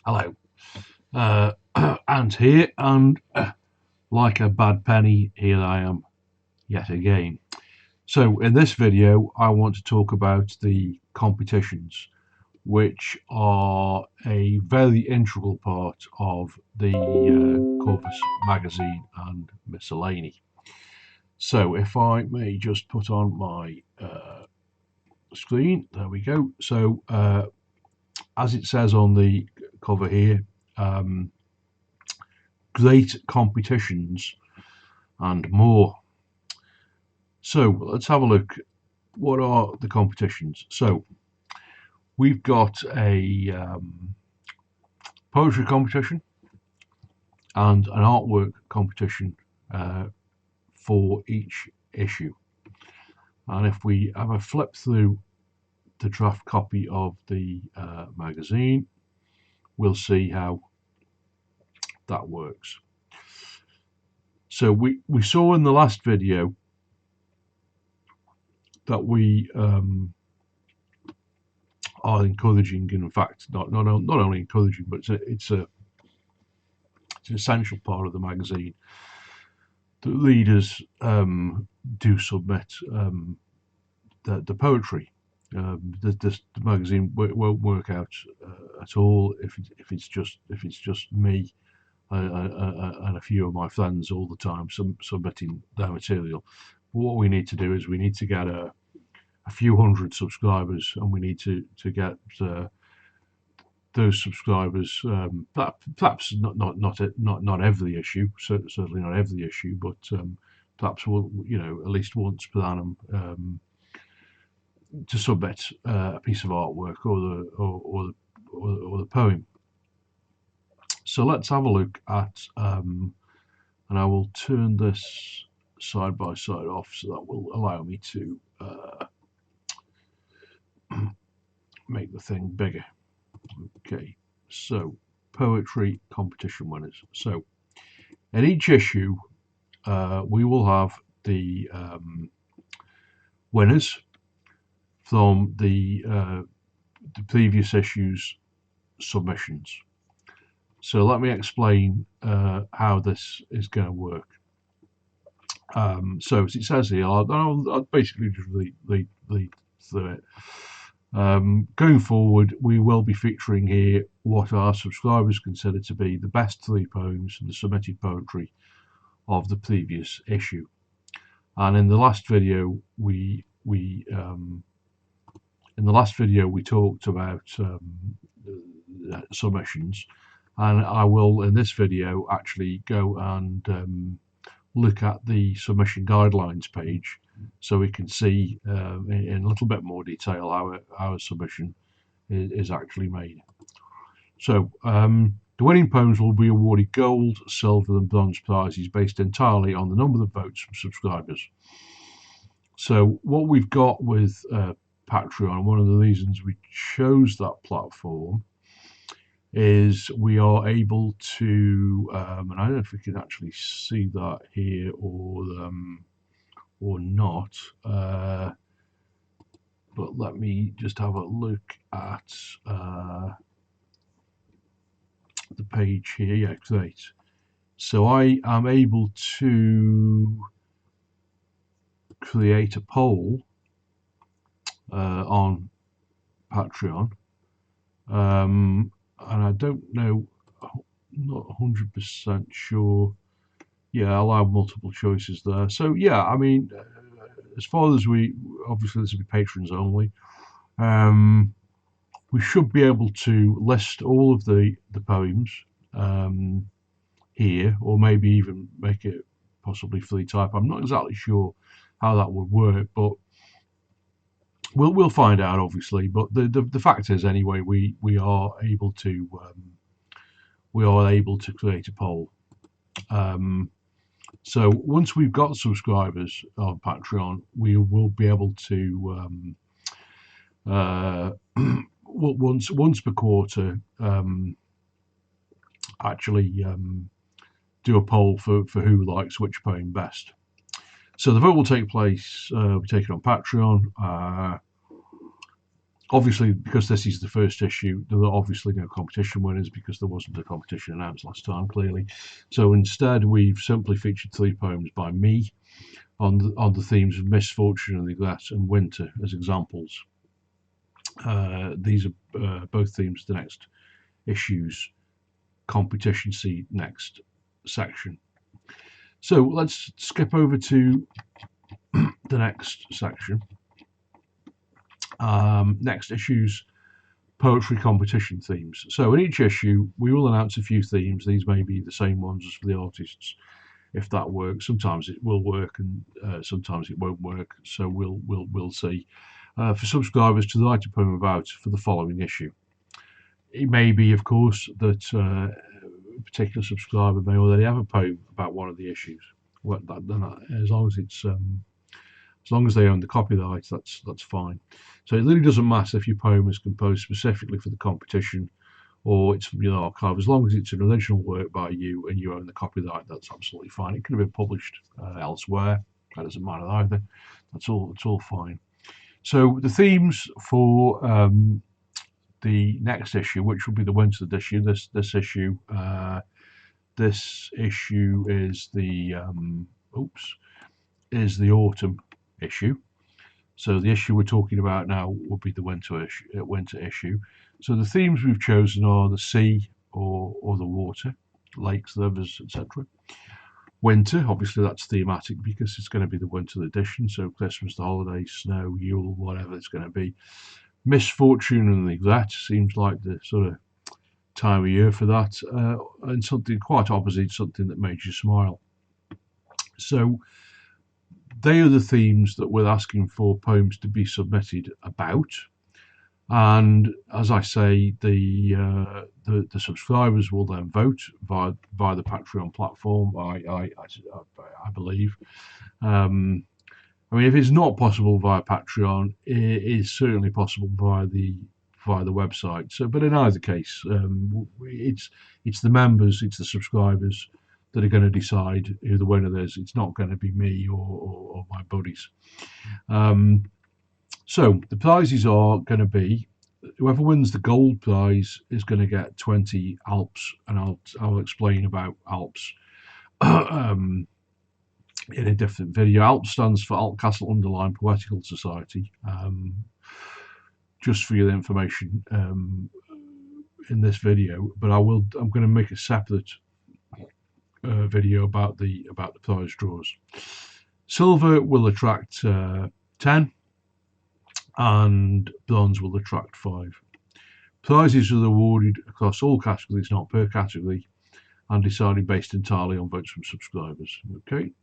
Hello, Ant here, and like a bad penny, here I am yet again. So, in this video, I want to talk about the competitions, which are a very integral part of the Corvus magazine and Miscellany. So, if I may just put on my screen, there we go. So, as it says on the cover here, um, great competitions and more. So let's have a look. What are the competitions? So we've got a poetry competition and an artwork competition for each issue. And if we have a flip through the draft copy of the magazine, we'll see how that works. So we saw in the last video that we are encouraging, and in fact, not only encouraging, but it's an essential part of the magazine that readers do submit the poetry. The magazine won't work out at all if it's just me and a few of my friends all the time submitting their material. But what we need to do is we need to get a few hundred subscribers, and we need to get those subscribers, perhaps not every issue, certainly not every issue, but perhaps at least once per annum, to submit a piece of artwork or the poem. So let's have a look at, and I will turn this side by side off so that will allow me to make the thing bigger. Okay, so poetry competition winners. So in each issue, we will have the winners from the previous issue's submissions. So let me explain how this is going to work. So as it says here, I'll basically just read through it. Going forward, we will be featuring here what our subscribers consider to be the best 3 poems in the submitted poetry of the previous issue. And in the last video, we talked about submissions, and I will in this video actually go and look at the submission guidelines page, so we can see in a little bit more detail how our submission is actually made. So the winning poems will be awarded gold, silver and bronze prizes based entirely on the number of votes from subscribers. So what we've got with Patreon, one of the reasons we chose that platform, is we are able to, and I don't know if we can actually see that here or not, but let me just have a look at the page here. Yeah, great. So I am able to create a poll on Patreon, and I don't know, not 100% sure. Yeah, allow multiple choices there. So yeah, I mean, as far as obviously this will be patrons only. We should be able to list all of the poems here, or maybe even make it possibly free type. I'm not exactly sure how that would work, but we'll find out, obviously. But the fact is, anyway, we are able to create a poll. So once we've got subscribers on Patreon, we will be able to once per quarter actually do a poll for who likes which poem best. So the vote will take place, be taken on Patreon Obviously, because this is the first issue, there are obviously no competition winners because there wasn't a competition announced last time, clearly. So instead, we've simply featured 3 poems by me on the themes of misfortune and neglect and winter as examples. These are both themes of the next issue's competition see next section. So let's skip over to the next section. Next issue's poetry competition themes. So in each issue, we will announce a few themes. These may be the same ones as for the artists, if that works. Sometimes it will work, and sometimes it won't work. So we'll see. For subscribers to write a poem about for the following issue. It may be, of course, that a particular subscriber may already have a poem about one of the issues. As long as they own the copyright, that's fine. So it really doesn't matter if your poem is composed specifically for the competition or it's from your archive. As long as it's an original work by you and you own the copyright, that's absolutely fine. It could have been published elsewhere. That doesn't matter either. It's all fine. So the themes for the next issue, which will be the winter issue, this issue is the autumn issue. So the issue we're talking about now will be the winter issue. So the themes we've chosen are the sea or the water, lakes, rivers, etc. Winter, obviously that's thematic because it's going to be the winter edition. So Christmas, the holidays, snow, Yule, whatever it's going to be. Misfortune and neglect seems like the sort of time of year for that, and something quite opposite, something that makes you smile. So they are the themes that we're asking for poems to be submitted about, and as I say, the subscribers will then vote via the Patreon platform. I believe. I mean, if it's not possible via Patreon, it is certainly possible via the website. So, but in either case, it's the members, it's the subscribers that are going to decide who the winner is. It's not going to be me or my buddies. So the prizes are going to be, whoever wins the gold prize is going to get 20 Alps, and I'll explain about Alps in a different video. ALP stands for Altcastle Poetical Society. Just for your information in this video, but I'm going to make a separate video about the prize draws. Silver will attract 10, and bronze will attract 5. Prizes are awarded across all categories, not per category, and decided based entirely on votes from subscribers. Okay.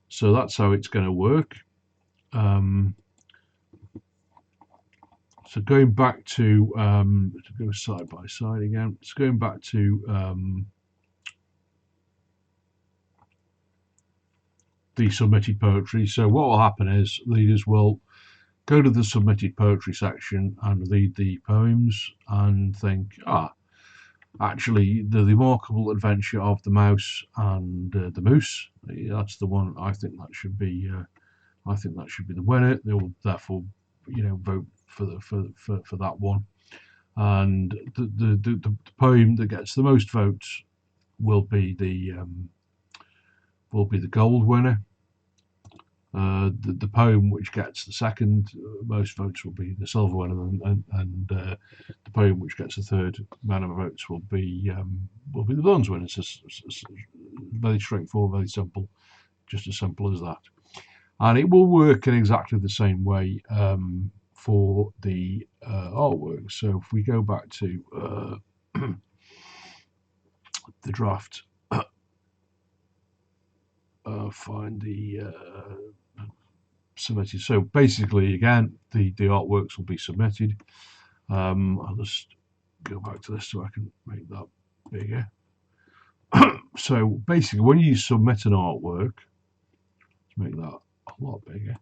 So that's how it's going to work. So going back to go side by side again. So going back to the submitted poetry. So what will happen is readers will go to the submitted poetry section and read the poems and think, actually, the remarkable adventure of the mouse and the moose. That's the one. I think that should be. I think that should be the winner. They will therefore, vote for that one. And the poem that gets the most votes will be the gold winner. The poem which gets the second most votes will be the silver winner, and the poem which gets the third amount of votes will be the bronze winner. It's just very straightforward, very simple, just as simple as that. And it will work in exactly the same way for the artwork. So if we go back to the draft, find the submitted. So basically, again, the artworks will be submitted. I'll just go back to this so I can make that bigger. So basically, when you submit an artwork, let's make that a lot bigger.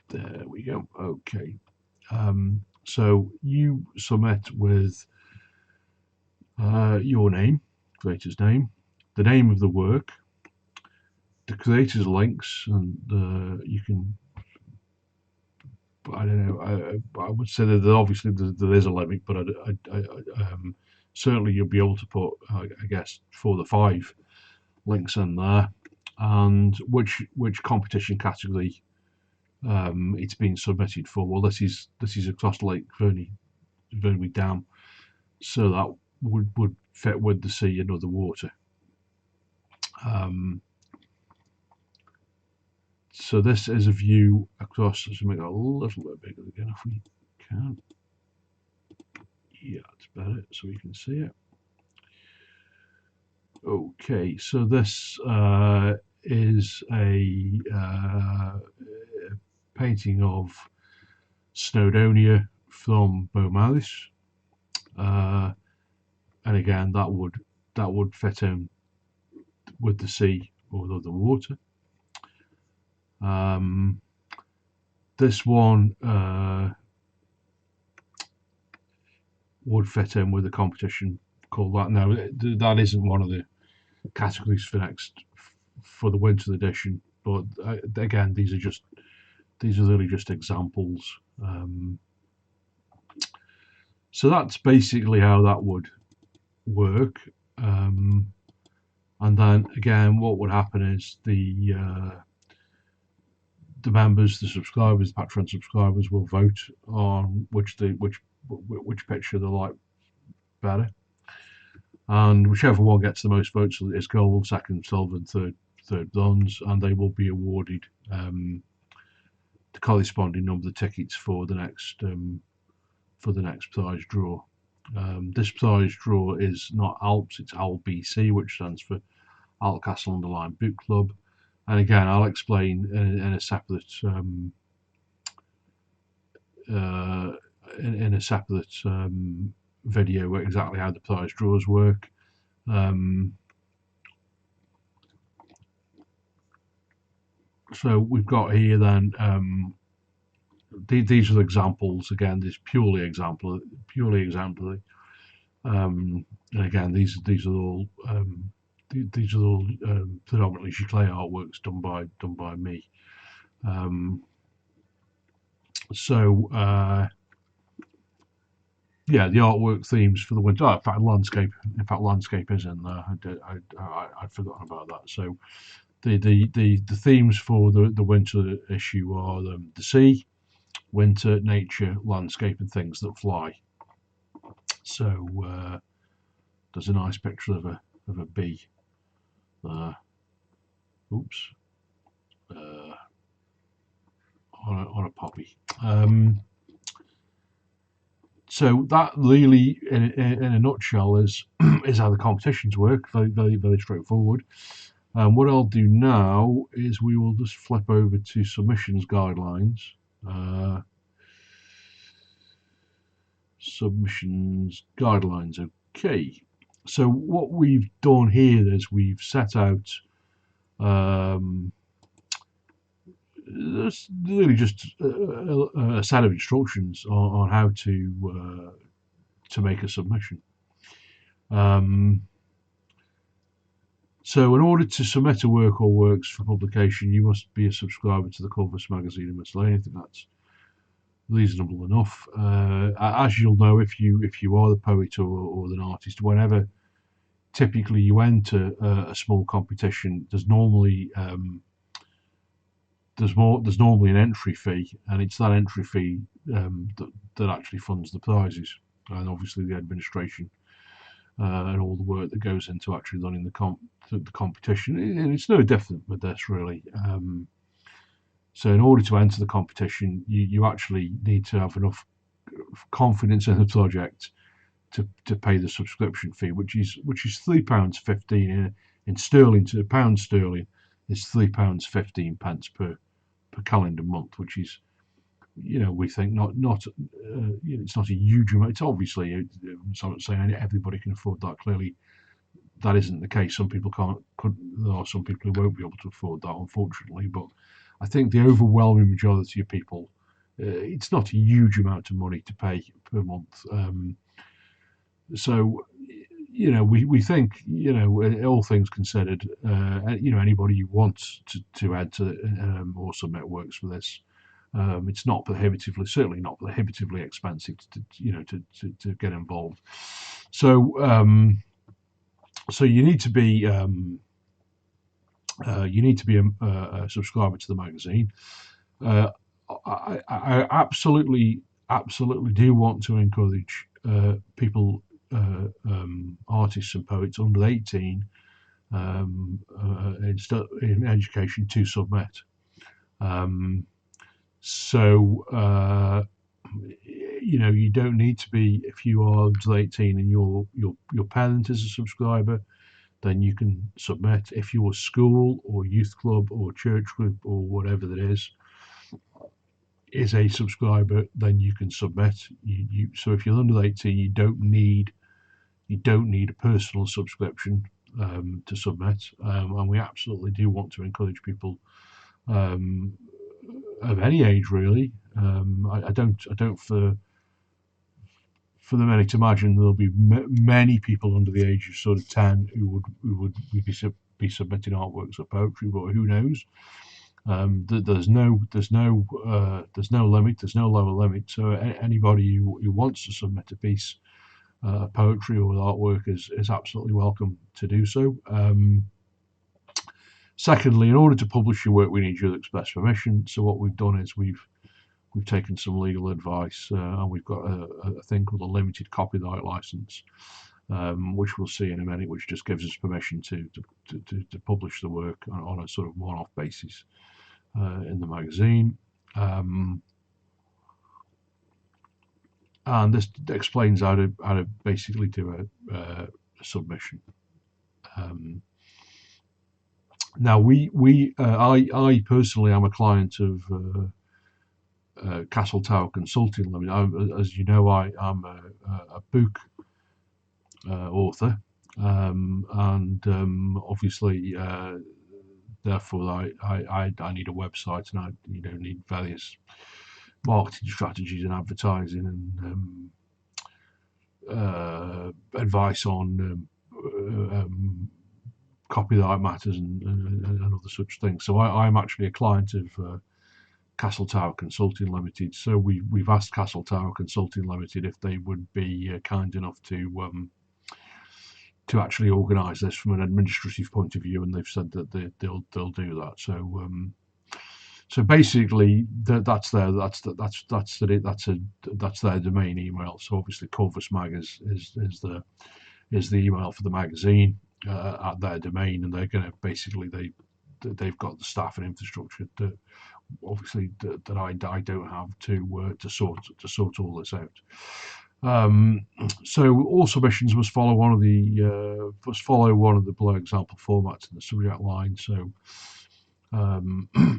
There we go. Okay. So you submit with your name, creator's name, the name of the work, the creator's links, and you can I don't know. I would say that obviously there is a limit, but certainly you'll be able to put, I guess, 4 to 5 links in there, and which competition category it's been submitted for. Well, this is across Lake Vyrnwy Dam, so that would fit with the sea and other water. So this is a view across. Let's make it a little bit bigger again if we can. Yeah, it's better so we can see it. Okay, so this is a painting of Snowdonia from Beaumaris, and again that would fit in with the sea or the water. This one would fit in with a competition called that. Now that isn't one of the categories for the winter edition, but again these are really just examples. So that's basically how that would work. And then again, what would happen is the members, the subscribers, the Patreon subscribers will vote on which picture they like better, and whichever one gets the most votes is gold, second silver, and third bronze, and they will be awarded the corresponding number of tickets for the next prize draw. This prize draw is not ALPS, it's ALBC, which stands for Altcastle Underline Book Club. And again, I'll explain in a separate video exactly how the prize draws work. So we've got here then. These are the examples. Again, this purely exemplary. And again, these are all predominantly clay artworks done by me. Yeah, the artwork themes for the winter. In fact, landscape is in there. I'd forgotten about that. So the themes for the winter issue are the sea, winter, nature, landscape, and things that fly. So there's a nice picture of a bee there. Oops. On a poppy. So that really, in a nutshell, is how the competitions work. Very straightforward. What I'll do now is we will just flip over to submissions guidelines. Submissions guidelines. Okay. So what we've done here is we've set out there's really just a set of instructions on how to make a submission. So in order to submit a work or works for publication, you must be a subscriber to the Corvus magazine and Miscellany. I think that's reasonable enough. As you'll know, if you are the poet or an artist, whenever typically you enter a small competition, there's normally an entry fee, and it's that entry fee that actually funds the prizes, and obviously the administration and all the work that goes into actually running the competition. And it's no different with this, really. So in order to enter the competition, you actually need to have enough confidence in the project to pay the subscription fee, which is £3.15 in sterling to pound sterling is £3.15 per calendar month, which is, we think it's not a huge amount. It's obviously, I'm not saying everybody can afford that. Clearly, that isn't the case. Some people there are some people who won't be able to afford that, unfortunately. But I think the overwhelming majority of people, it's not a huge amount of money to pay per month. So, we think, all things considered, anybody who wants to enter or submit works for this It's not prohibitively, certainly not prohibitively expensive to get involved. So so you need to be a subscriber to the magazine. I absolutely do want to encourage people, artists and poets under 18 in education to submit. Um, so you don't need to be, if you are under 18 and your parent is a subscriber, then you can submit. If you're a school or youth club or church group or whatever that is a subscriber, then you can submit. So if you're under 18, you don't need a personal subscription to submit. And we absolutely do want to encourage people of any age, really. I don't for the many to imagine there'll be many people under the age of sort of 10 who would be submitting artworks or poetry, but who knows? There's no limit. There's no lower limit. So anybody who wants to submit a piece, poetry or artwork, is absolutely welcome to do so. Secondly, in order to publish your work, we need your express permission. So what we've done is we've taken some legal advice, and we've got a thing called a limited copyright license, which we'll see in a minute, which just gives us permission to publish the work on a sort of one-off basis in the magazine. And this explains how to basically do a submission. Now I personally am a client of Castle Tower Consulting Limited. As you know, I am a book author, and obviously, therefore, I need a website, and I need various marketing strategies and advertising and advice on copyright matters and other such things. So I'm actually a client of Castle Tower Consulting Limited. So we've asked Castle Tower Consulting Limited if they would be kind enough to actually organise this from an administrative point of view, and they've said that they'll do that. So basically that's their domain email. So obviously Corvus Mag is the email for the magazine at their domain, and they're going to basically they've got the staff and infrastructure that obviously that I don't have to sort all this out. So all submissions must follow one of the below example formats in the subject line. So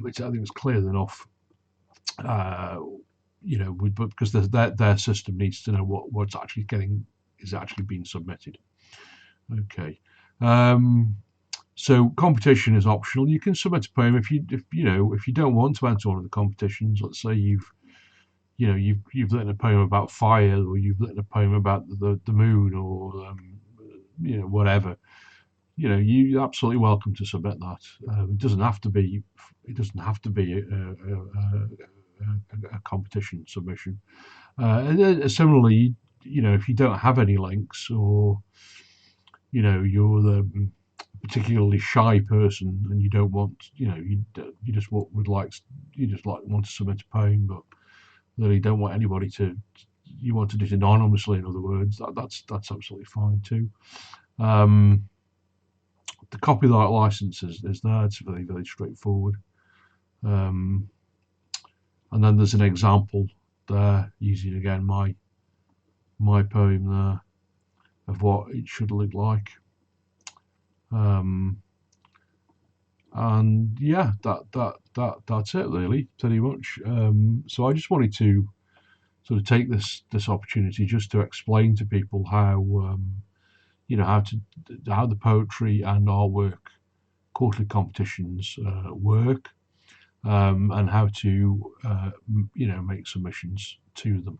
which I think is clear enough. Because their system needs to know what's actually being submitted. Okay. So competition is optional. You can submit a poem if you don't want to enter one of the competitions. Let's say you've written a poem about fire, or you've written a poem about the moon, or whatever. You're absolutely welcome to submit that. It doesn't have to be a competition submission. And similarly, if you don't have any links, or you're the particularly shy person and you don't want, you just want to submit a poem, but really don't want anybody you want to do it anonymously, in other words, that's absolutely fine too. The copyright license is there. It's very, very straightforward. And then there's an example there, using again my poem there, of what it should look like. And yeah, that's it really, pretty much. So I just wanted to sort of take this opportunity just to explain to people how how the poetry and artwork quarterly competitions work, and how to make submissions to them.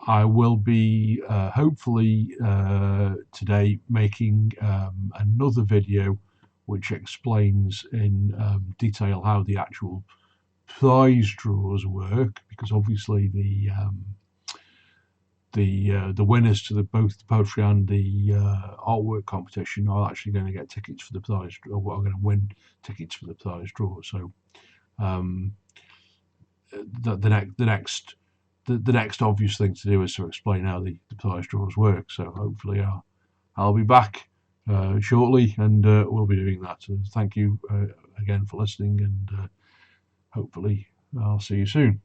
I will be hopefully today making another video which explains in detail how the actual prize draws work, because obviously the winners to both the poetry and the artwork competition are actually going to get tickets for the prize, or are going to win tickets for the prize draw. So um, the next obvious thing to do is to explain how the prize draws work. So hopefully I'll be back shortly, and we'll be doing that. So thank you again for listening, and hopefully I'll see you soon.